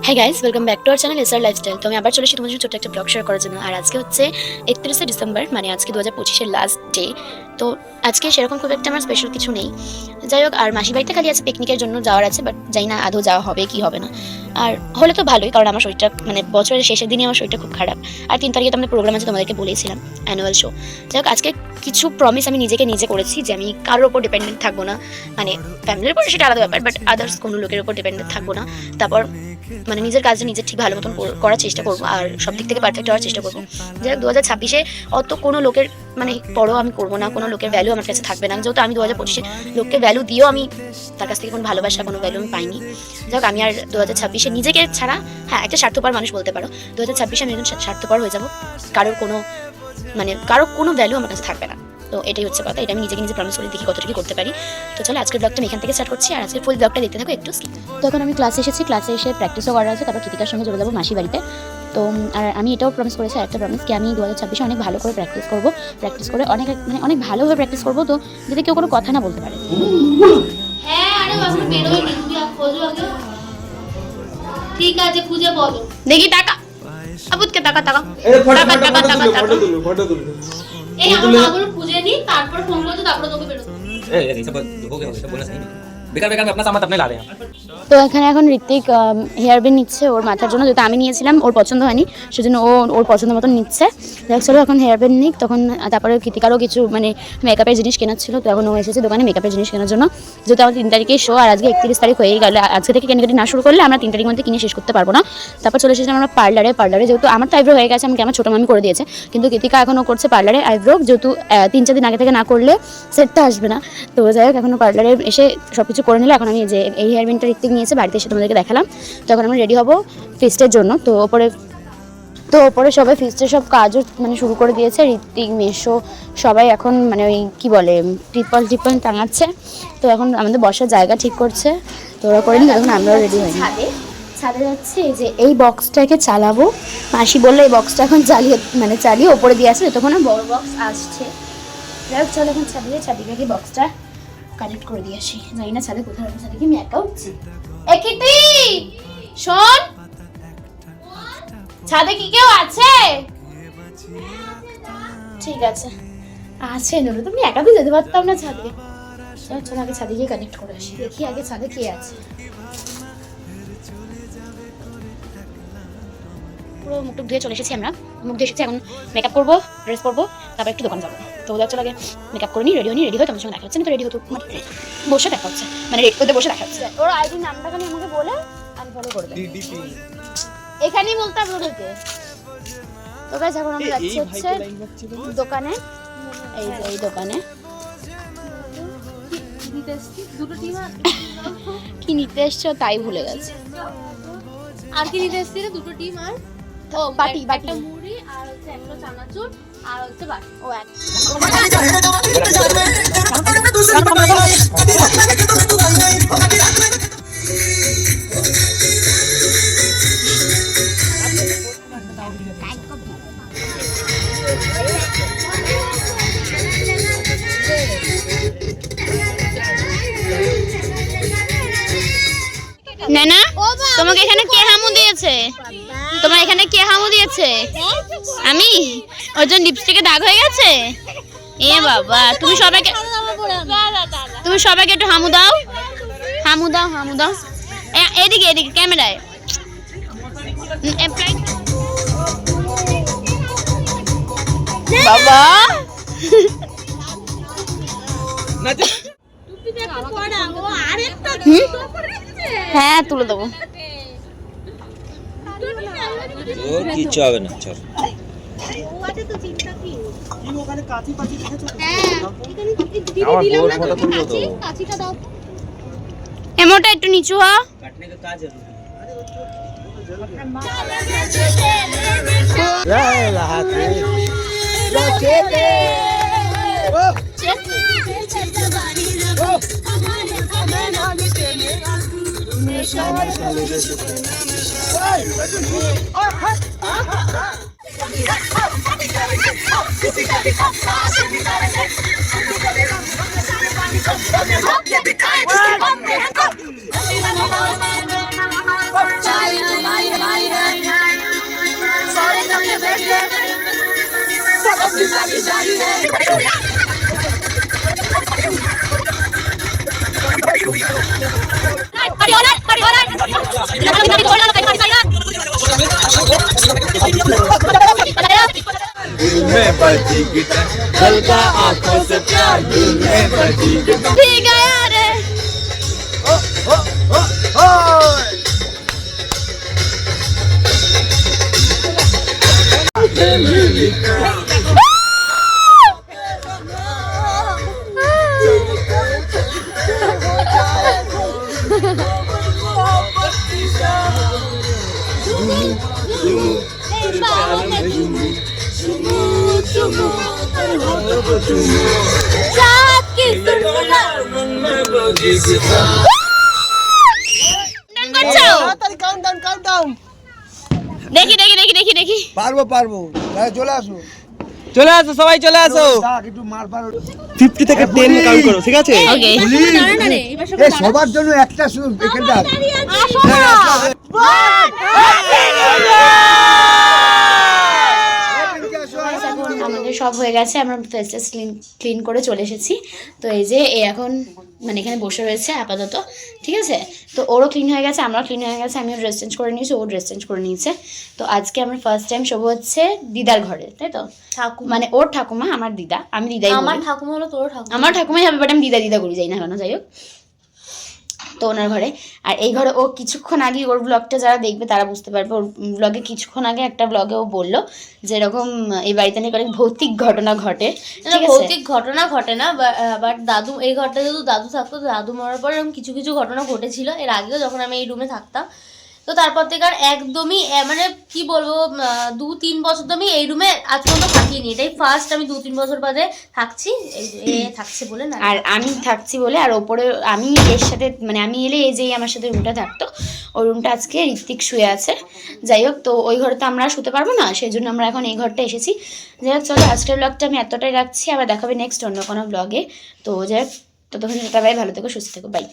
Hi guys, welcome back to our channel SR lifestyle. তো আমি আবার চলে এসেছি তোমাদের জন্য ছোট্ট একটা ব্লগ শেয়ার করার জন্য। আর আজকে হচ্ছে 31শে ডিসেম্বর, মানে আজকে 2025-এর লাস্ট ডে। তো আজকে সেরকম খুব একটা আমার স্পেশাল কিছু নেই, যাই হোক। আর মাসির বাড়িতে খালি আছে পিকনিকের জন্য যাওয়ার আছে, বাট জানি না আদৌ যাওয়া হবে কি হবে না। আর হলে তো ভালোই, কারণ আমার শরীরটা মানে বছরের শেষের দিনই আমার শরীরটা খুব খারাপ। আর 3 তারিখে তো আমাদের প্রোগ্রাম আছে, তোমাদেরকে বলেছিলাম, অ্যানুয়াল শো। যাই হোক, আজকে কিছু প্রমিস আমি নিজে করেছি যে আমি কারোর ওপর ডিপেন্ডেন্ট থাকবো না। মানে ফ্যামিলির উপর সেটা আলাদা ব্যাপার, বাট আদার্স কোনো লোকের উপর ডিপেন্ডেন্ট থাকবো না। তারপর মানে নিজের কাজটা নিজে ঠিক ভালো মতন করার চেষ্টা করবো, আর সব দিক থেকে পারফেক্ট হওয়ার চেষ্টা করবো। যাই হোক, 2026-এ অত কোনো লোকের মানে পরও আমি করবো না, কোনো লোকের ভ্যালু আমার কাছে থাকবে না। যেহেতু আমি 2025-এ লোককে ভ্যালু দিয়েও আমি তার কাছ থেকে কোনো ভালোবাসা, কোনো ভ্যালু আমি পাইনি। যাই হোক, আমি আর 2026-এ নিজেকে ছাড়া, হ্যাঁ একটা স্বার্থপর মানুষ বলতে পারো, 2026-এ আমি একজন স্বার্থপর হয়ে যাবো। কারোর কোনো ভ্যালু আমার কাছে থাকবে না। তো এটাই হচ্ছে কথা, এটা আমি নিজেকে নিজে প্রমিস করে দেখি কতটুকু করতে পারি। তো চলো আজকের ব্লগটা আমি এখান থেকে স্টার্ট করছি, আর আজকের ফুল ব্লগটা দেখতে থাকো একটু। তো এখন আমি ক্লাসে এসেছি, ক্লাসে এসে প্র্যাকটিসও করা আছে, তারপর কৃতিকার সঙ্গে চলে যাবো মাসি বাড়িতে। তো আর আমি এটাও প্রমিস করেছি, একটা প্রমিস কি আমি 2026-এ অনেক ভালো করে প্র্যাকটিস করবো, প্র্যাকটিস করে অনেক ভালোভাবে প্র্যাকটিস করবো। তো যদি কেউ কোনো কথা না বলতে পারে। ঠিক আছে, খুঁজে বলো। দেখি টাকা আবুদকে টাকা টাকা ফটো তুলো। এই আমার মাগুলো খুঁজে নি, তারপর ফোন করতে, তারপর তোকে বেরোতে। ये सब हो गया सब बोलना सही नहीं बेकार बेकार में अपना सामान अपने ला रहे हैं। তো এখানে এখন ঋত্বিক হেয়ার ব্যান্ড নিচ্ছে ওর মাথার জন্য, যেটা আমি নিয়েছিলাম ওর পছন্দ হয়নি, সেজন্য ওর পছন্দ মতন নিচ্ছে। দেখ চলো এখন হেয়ার ব্যান্ড নিক, তখন তারপরে কৃতিকারও কিছু মানে মেকআপের জিনিস কেনার ছিল, তো এখন ও এসেছে দোকানে মেকআপের জিনিস কেনার জন্য। যেহেতু আমার 3 তারিখে শো, আর আজকে 31 তারিখ হয়ে গেল, আজকে থেকে কেনাকাটি না শুরু করলে আমরা 3 তারিখের মধ্যে কিনে শেষ করতে পারবো না। তারপর চলে এসেছিলাম আমরা পার্লারে, যেহেতু আমার তো আইব্রো হয়ে গেছে, আমাকে আমার ছোটো মামি করে দিয়েছে, কিন্তু কৃতিকা এখনও করছে পার্লারে আইব্রো, যেহেতু 3-4 দিন আগে থেকে না করলে সেটটা আসবে না। তো যাই হোক, এখনও পার্লারে এসে সব কিছু করে নিলে। এখন আমি যে এই হেয়ার ব্যান্ডটা ঋত্বিক নিয়েছে, বাড়িতে এসে তোমাদেরকে দেখালাম। তো এখন আমরা রেডি হবো ফিস্টের জন্য। তো ওপরে সবাই ফিস্টের সব কাজও মানে শুরু করে দিয়েছে, ঋত্বিক, মেশো সবাই এখন মানে ওই কী বলে টিপল টাঙাচ্ছে। তো এখন আমাদের বসার জায়গা ঠিক করছে, তো ওরা করে নিই, এখন আমরাও রেডি হই। ছাদে যাচ্ছে, যে এই বক্সটাকে চালাবো, মাসি বললো এই বক্সটা এখন চালিয়ে ওপরে দিয়ে আসছে, তখন বড় বক্স আসছে। যাই হোক চলো এখন ছাদে গিয়ে বক্সটা কানেক্ট করে দিয়ে আসি। জানি না ছাদে কোথায় রাখি, ছাদে কি আমি একা উঠছি? একিতি শোন, ছাদে কি কেউ আছে? ঠিক আছে নইলে তুমি একা তো যেতে পারতাম না ছাদে। চলো আগে ছাদে গিয়ে কানেক্ট করে আসি, দেখি আগে ছাদে কে আছে। পুরো মুখ ধুয়ে চলে এসেছি আমরা, এখন মেকআপ করবো, ড্রেস পরবো, তারপর একটু দোকান যাবো। তো চলো আগে মেকআপ করে রেডি হয়ে তোমার সঙ্গে দেখা হচ্ছে। তো রেডি হতো বসে দেখা হচ্ছে, মানে রেড করতে বসে দেখা হচ্ছে। ওর আইডি নামটা খালি আমাকে বলে আনফলো করে দেবে, এখানেই বলতে হবে ওদেরকে। তো গাইস এখন আমরা যাচ্ছি হচ্ছে দোকানে, এই দোকানে কি নিতে এসছো তাই ভুলে গেছে। আর কি নিতে এসেছিল? দুটো ডিম আর বাটি মুড়ি, আর হচ্ছে একটা চানাচুর, আর হচ্ছে বাটি। ও এক নানা, তোমাকে এখানে কে হামু দিয়েছে? আমি? ওর জন্য লিপস্টিকে দাগ হয়ে গেছে? এ বাবা, তুমি সবাইকে একটু হামু দাও। এদিকে ক্যামেরায় বাবা। হ্যাঁ তুলে দেবো। কিচ্ছু হবে না, চল। এমোটা একটু নিচু হ। मैं बजी गिटार हल्का आंखों से प्यार मैं बजी गिटार ठीक है यार দেখি দেখি দেখি দেখি দেখি পারবো চলে আসো চলে আসো সবাই চলে আসো একটু মার পারো 50 থেকে 10 কাউন্ট করো ঠিক আছে ওকে সবার জন্য একটা শুধু এখানটা আমাদের সব হয়ে গেছে, আমরা ফেস ক্লিন করে চলে এসেছি। তো এই যে এ এখন মানে এখানে বসে রয়েছে আপাতত, ঠিক আছে। তো ওরও ক্লিন হয়ে গেছে, আমরাও ক্লিন হয়ে গেছে, আমিও ড্রেস চেঞ্জ করে নিয়েছি, ও ড্রেস চেঞ্জ করে নিয়েছে। তো আজকে আমরা ফার্স্ট টাইম শোবো হচ্ছে দিদার ঘরে, তাই তো? মানে ওর ঠাকুমা আমার দিদা, আমি দিদাই আমার বলি। ঠাকুমা হলো তোর ঠাকুমা। আমার ঠাকুমাই হবে, বাট আমি দিদা দিদা করি, যাই না কেন, যাই হোক। তো ওনার ঘরে, আর এই ঘরে ও কিছুক্ষণ আগে, ওর ব্লগটা যারা দেখবে তারা বুঝতে পারবে, ওর ব্লগে কিছুক্ষণ আগে একটা ব্লগে ও বললো যে এরকম এই বাড়িতে নাকি অনেক ভৌতিক ঘটনা ঘটে, ঠিক আছে? ভৌতিক ঘটনা ঘটে না, বাট দাদু, এই ঘরটা যেহেতু দাদু থাকতো, দাদু মরার পর এরকম কিছু কিছু ঘটনা ঘটেছিল এর আগেও, যখন আমি এই রুমে থাকতাম। তো তারপর থেকে আর একদমই মানে কি বলবো, 2-3 বছর তো আমি এই রুমে আজ পর্যন্ত থাকিনি, এটাই ফার্স্ট আমি 2-3 বছর বাদে থাকছি, এ থাকছে বলে না। আর আমি থাকছি বলে, আর ওপরে আমি এর সাথে মানে আমি এলে এই যেই আমার সাথে রুমটা থাকতো, ওই রুমটা আজকে ঋত্বিক শুয়ে আছে। যাই হোক, তো ওই ঘরে তো আমরা শুতে পারবো না, সেই জন্য আমরা এখন এই ঘরটা এসেছি। যাই হোক, চলো আজকের ব্লগটা আমি এতটাই রাখছি, আবার দেখাবে নেক্সট অন্য কোনো ব্লগে। তো যাই হোক, ততক্ষণ টাটা, বাই, ভালো থেকো, সুস্থ থেকো, বাই।